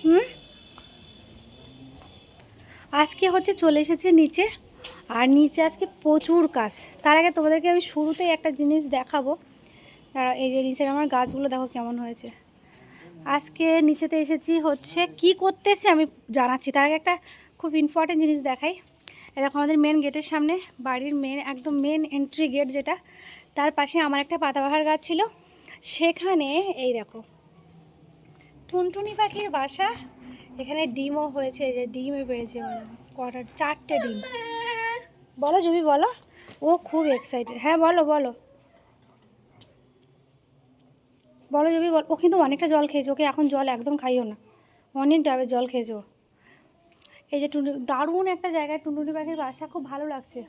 হুম, আজকে হচ্ছে চলে এসেছে নিচে। আর নিচে আজকে প্রচুর কাজ। তার আগে তোমাদেরকে আমি শুরুতেই একটা জিনিস দেখাবো। এই যে নিচের আমার গাছগুলো দেখো কেমন হয়েছে। আজকে নিচেতে এসেছি হচ্ছে কি করতে এসে আমি জানাচ্ছি। তার আগে একটা খুব ইম্পর্টেন্ট জিনিস দেখাই। এই দেখো আমাদের মেন গেটের সামনে, বাড়ির একদম মেন এন্ট্রি গেট যেটা, তার পাশে আমার একটা পাতাবাহার গাছ ছিল। সেখানে এই দেখো টুনটুনি পাখির বাসা। এখানে ডিমও হয়েছে, যে ডিমে পেয়েছে কটা, 4টে ডিম। বলো জুবি বলো। ও খুব এক্সাইটেড। হ্যাঁ বলো বলো বলো জুবি বল। ও কিন্তু অনেকটা জল খেয়েছে, ওকে এখন জল একদম খাইও না, অনেক ডাবে জল খেয়েছে ও। এই যে দারুণ একটা জায়গায় টুনটুনি পাখির বাসা, খুব ভালো লাগছে।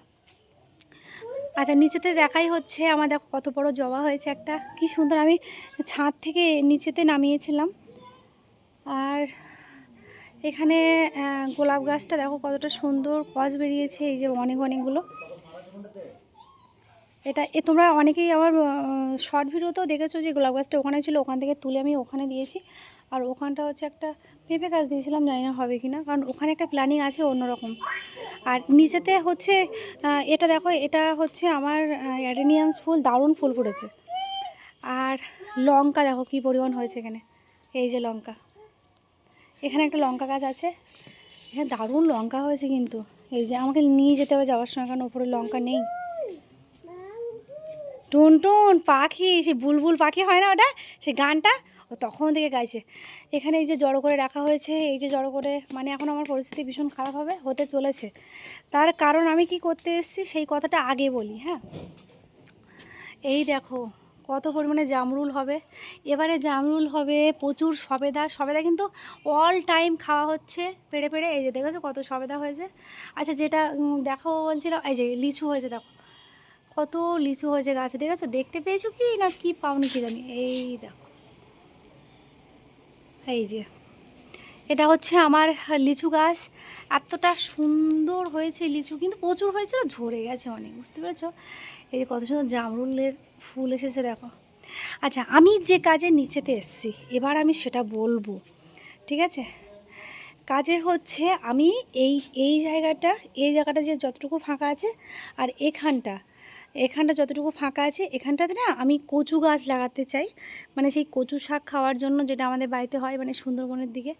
আচ্ছা নিচেতে দেখাই হচ্ছে আমার, দেখো কত বড় জবা হয়েছে একটা, কি সুন্দর। আমি ছাদ থেকে নিচেতে নামিয়েছিলাম। আর এখানে গোলাপ গাছটা দেখো কতটা সুন্দর কচ বেরিয়েছে, এই যে অনেকগুলো। তোমরা অনেকেই আমার শর্ট ভিডিওতেও দেখেছো যে গোলাপ গাছটা ওখানে ছিল, ওখান থেকে তুলে আমি ওখানে দিয়েছি। আর ওখানটা হচ্ছে একটা পেঁপে গাছ দিয়েছিলাম, জানি না হবে কি না, কারণ ওখানে একটা প্ল্যানিং আছে অন্যরকম। আর নিচেতে হচ্ছে এটা দেখো, এটা হচ্ছে আমার অ্যাডেনিয়ামস ফুল, দারুণ ফুল ফুটেছে। আর লঙ্কা দেখো কী পরিমাণ হয়েছে এখানে, এই যে লঙ্কা। এখানে একটা লঙ্কা গাছ আছে, এখানে দারুণ লঙ্কা হয়েছে কিন্তু। এই যে আমাকে নিয়ে যেতে হবে যাওয়ার সময়, কারণ ওপরে লঙ্কা নেই। টুনটুন পাখি, সে বুলবুল পাখি হয় না ওটা, সে গানটা ও তখন থেকে গাইছে। এখানে এই যে জড়ো করে রাখা হয়েছে, এই যে জড়ো করে, মানে এখন আমার পরিস্থিতি ভীষণ খারাপ হতে চলেছে। তার কারণ আমি কি করতে এসেছি সেই কথাটা আগে বলি। হ্যাঁ, এই দেখো কত পরিমাণে জামরুল হবে এবারে, জামরুল হবে প্রচুর। সবেদা কিন্তু অল টাইম খাওয়া হচ্ছে পেড়ে পেড়ে। এই যে দেখেছো কত সবেদা হয়েছে। আচ্ছা যেটা দেখো বলছিলাম, এই যে লিচু হয়েছে দেখো, কত লিচু হয়েছে গাছে, দেখেছো? দেখতে পেয়েছো কি না কি পাওনি কি জানি। এই দেখো, এই যে এটা হচ্ছে আমার লিচু গাছ। এতটা সুন্দর হয়েছে লিচু, কিন্তু প্রচুর হয়েছিল, ঝরে গেছে অনেক, বুঝতে পেরেছো? এই যে কত সুন্দর জামরুলের ফুল এসেছে দেখো। আচ্ছা আমি যে কাজে নিচেতে এসেছি এবার আমি সেটা বলবো, ঠিক আছে? কাজে হচ্ছে আমি এই এই জায়গাটা যে যতটুকু ফাঁকা আছে, আর এখানটা যতটুকু ফাঁকা আছে, এখানটাতে না আমি কচু গাছ লাগাতে চাই। মানে সেই কচু শাক খাওয়ার জন্য, যেটা আমাদের বাড়িতে হয়, মানে সুন্দরবনের দিকে।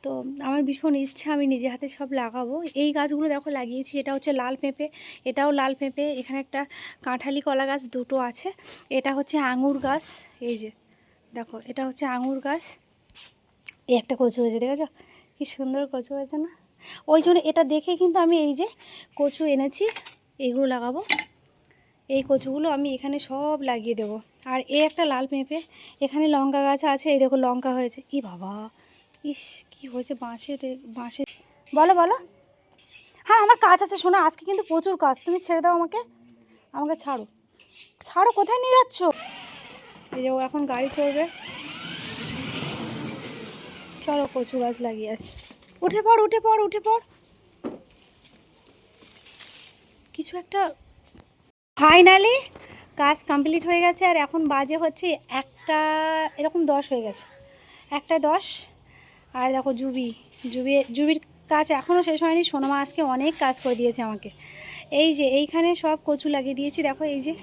তো আমার ভীষণ ইচ্ছা আমি নিজে হাতে সব লাগাবো। এই গাছগুলো দেখো লাগিয়েছি, এটা হচ্ছে লাল পেঁপে, এটাও লাল পেঁপে। এখানে একটা কাঁঠালি কলা গাছ দুটো আছে। এটা হচ্ছে আঙুর গাছ, এই যে দেখো এটা হচ্ছে আঙুর গাছ। এই একটা কচু হয়েছে, দেখেছো কি সুন্দর কচু হয়েছে না? ওই জন্য এটা দেখে কিন্তু আমি এই যে কচু এনেছি, এইগুলো লাগাবো। এই কচুগুলো আমি এখানে সব লাগিয়ে দেবো। আর এই একটা লাল পেঁপে, এখানে লঙ্কা গাছ আছে, এই দেখো লঙ্কা হয়েছে। ই বাবা, ইস কি হয়েছে বাঁশের। বলো বলো। হ্যাঁ আমার কাজ আছে, শোনো আজকে কিন্তু প্রচুর কাজ, তুমি ছেড়ে দাও আমাকে, আমাকে ছাড়ো। ছাড়ো, কোথায় নিয়ে যাচ্ছ? এই যে ও এখন গাড়ি চড়বে। চলো কচু গাছ লাগিয়ে আসি। উঠে পড় উঠে পড় উঠে পড়, কিছু একটা। ফাইনালি কাজ কমপ্লিট হয়ে গেছে। আর এখন বাজে হচ্ছে একটা এরকম 10 হয়ে গেছে, 1:10। আর দেখো জুবির কাজ এখনও শেষ হয়নি। সোনামা আজকে অনেক কাজ করে দিয়েছে আমাকে। এই যে এইখানে সব কচু লাগিয়ে দিয়েছি, দেখো এই যে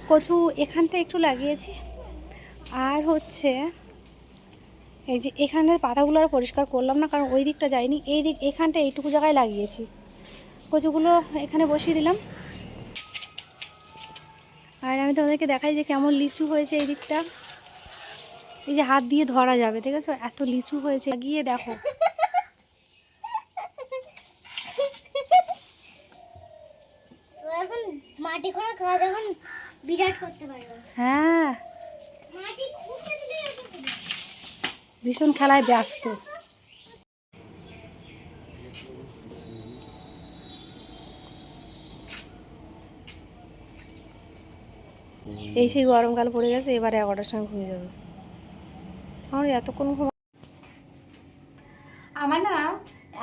কচু এখানটা একটু লাগিয়েছি। আর হচ্ছে এই যে এখানের পাতাগুলো আর পরিষ্কার করলাম না, কারণ ওই দিকটা যায়নি, এখানটা এইটুকু জায়গায় লাগিয়েছি। কচুগুলো এখানে বসিয়ে দিলাম। আর আমি তোমাদেরকে দেখাই যে কেমন লিচু হয়েছে এই দিকটা। এই যে হাত দিয়ে ধরা যাবে, ঠিক আছে? এত লিচু হয়েছে, গিয়ে দেখো। এখন মাটি খোঁড়া কাজ এখন বিরাট করতে পারবে। হ্যাঁ মাটি খুঁড়তে দিলে ভীষণ খেলায় ব্যস্ত। এই সেই গরমকাল পড়ে গেছে, এবারে 11টার সময় ঘুমিয়ে যাবে। আমার এতক্ষণ আমার না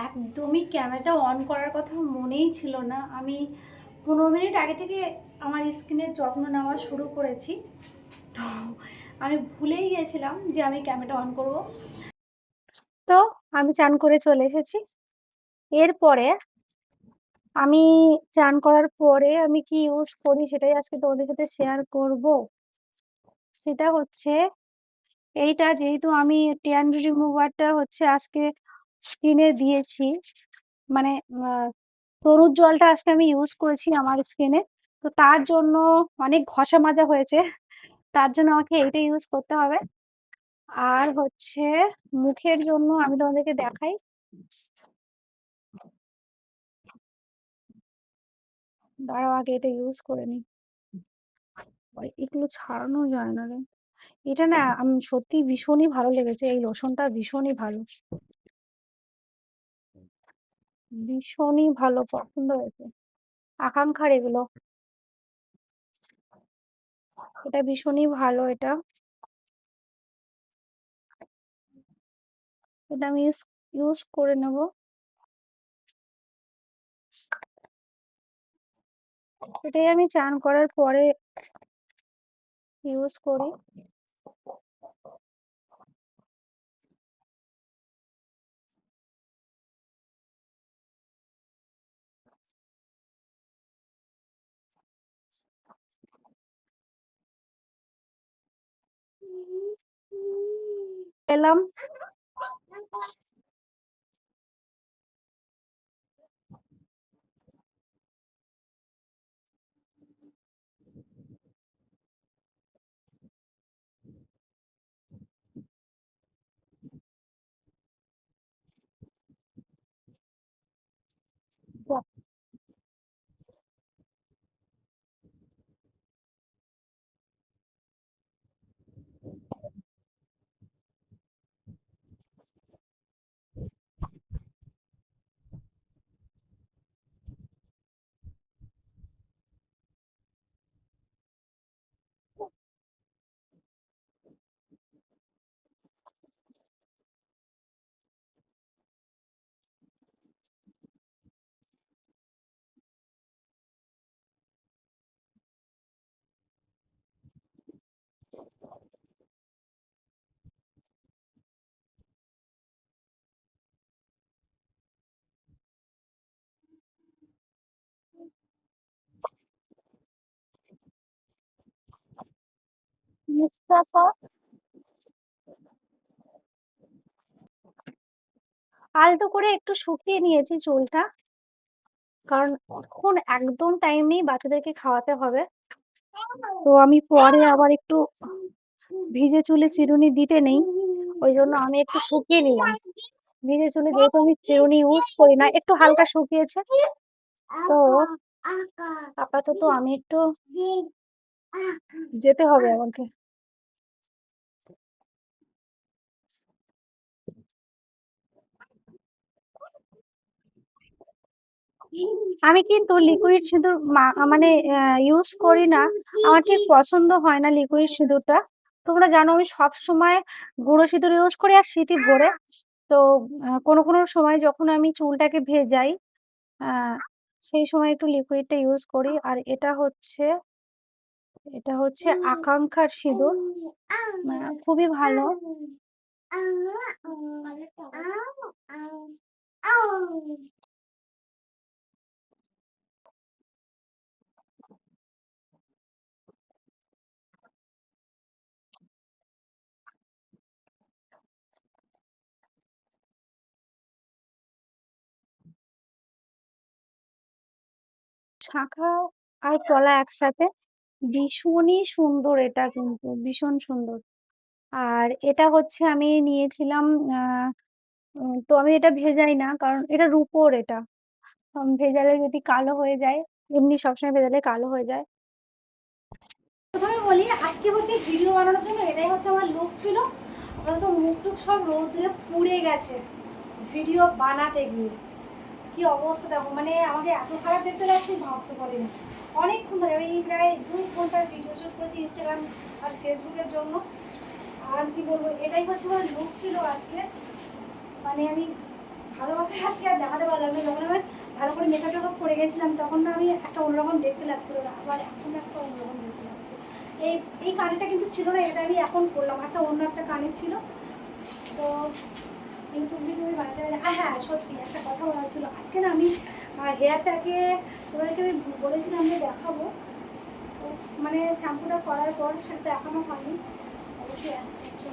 একদমই ক্যামেরাটা অন করার কথা মনেই ছিল না। আমি 15 মিনিট আগে থেকে আমার স্কিনের যত্ন নেওয়া শুরু করেছি। তো আমি ভুলেই গিয়েছিলাম যে আমি ক্যামেরাটা অন করব। তো আমি চান করে চলে এসেছি। এরপরে আমি চান করার পরে আমি কি ইউজ করি সেটাই আজকে তোমাদের সাথে শেয়ার করব। সেটা হচ্ছে এইটা, যেহেতু আমি ট্যান রিমুভারটা হচ্ছে আজকে স্কিনে দিয়েছি, মানে তরুর জলটা আজকে আমি ইউজ করেছি আমার স্কিনে। তো তার জন্য অনেক ঘষা মাজা হয়েছে, তার জন্য আমাকে এইটা ইউজ করতে হবে। আর হচ্ছে মুখের জন্য আমি তোমাদেরকে দেখাই, দাঁড়াও আগে এটা ইউজ করে নিই। এগুলো ছাড়ানো যায় না রে। এটা না আমি সত্যি ভীষণই ভালো লেগেছে, এই লোশনটা ভীষণই ভালো, ভীষণই ভালো, পছন্দ হয়েছে। আকাঙ্ক্ষার এগুলো, এটা ভীষণই ভালো। এটা এটা আমি ইউজ ইউজ করে নেব। এটাই আমি চান করার পরে ইউজ করি। এলাম, মুখটা তো আলতো করে একটু শুকিয়ে নিয়েছি চুলটা, কারণ এখন একদম টাইম নেই, বাচ্চাদেরকে খাওয়াতে হবে। তো আমি পরে আবার একটু ভিজে চুলে চিরুনি দিতে নেই, ওই জন্য আমি একটু শুকিয়ে নিলাম। ভিজে চুলে যেহেতু আমি চিরুনি ইউজ করি না, একটু হালকা শুকিয়েছে। তো আপাতত আমি একটু যেতে হবে আমাকে। আমি কিন্তু লিকুইড সিঁদুর মানে ইউজ করি না, আমার ঠিক পছন্দ হয় না লিকুইড সিঁদুরটা। তোমরা জানো আমি সব সময় গুঁড়ো সিঁদুর ইউজ করি আর সিঁথি ভরে। তো কোনো কোনো সময় যখন আমি চুলটাকে ভেজাই, আহ সেই সময় একটু লিকুইডটা ইউজ করি। আর এটা হচ্ছে আকাঙ্ক্ষার সিঁদুর, খুবই ভালো। শাঁখা আর কলা একসাথে, ভীষণই সুন্দর, এটা কিন্তু ভীষণ সুন্দর। আর এটা হচ্ছে আমি নিয়েছিলাম, তো আমি এটা ভেজাই না কারণ এটা রূপোর। এটা ভেজালে যদি কালো হয়ে যায়, এমনি সবসময় ভেজালে কালো হয়ে যায়। প্রথমে বলি আজকে হচ্ছে ভিডিও বানানোর জন্য এটাই হচ্ছে আমার লুক ছিল। আপাতত মুখ টুক সব রোদ্রে পুড়ে গেছে ভিডিও বানাতে গিয়ে। কি অবস্থা দেখো, মানে আমাকে এত খারাপ দেখতে লাগছে ভাবতে পারিনি। অনেকক্ষণ ধরে আমি প্রায় 2 ঘন্টার ভিডিও শুট করেছি ইনস্টাগ্রাম আর ফেসবুকের জন্য। আর কি বলবো, এটাই হচ্ছে আমার লুক ছিল আজকে। মানে আমি ভালোভাবে আজকে আর দেখাতে পারলাম না। যখন আমি ভালো করে মেকআপ টেকআপ করে গেছিলাম তখন না আমি একটা অন্যরকম দেখতে লাগছিল না, আবার এখন একটা অন্যরকম দেখতে লাগছে। এই এই কানেরটা কিন্তু ছিল না, এটা আমি এখন করলাম, একটা অন্য একটা কানের ছিল। তো ইউটিউব ভিডিও আমি বানাতে পারি। হ্যাঁ সত্যি একটা কথা বলা ছিল, আজকে না আমি হেয়ারটাকে তোমাদেরকে আমি বলেছিলাম যে দেখাবো, তো মানে শ্যাম্পুটা করার পর সেটা দেখানো হয়নি, অবশ্যই আসছে।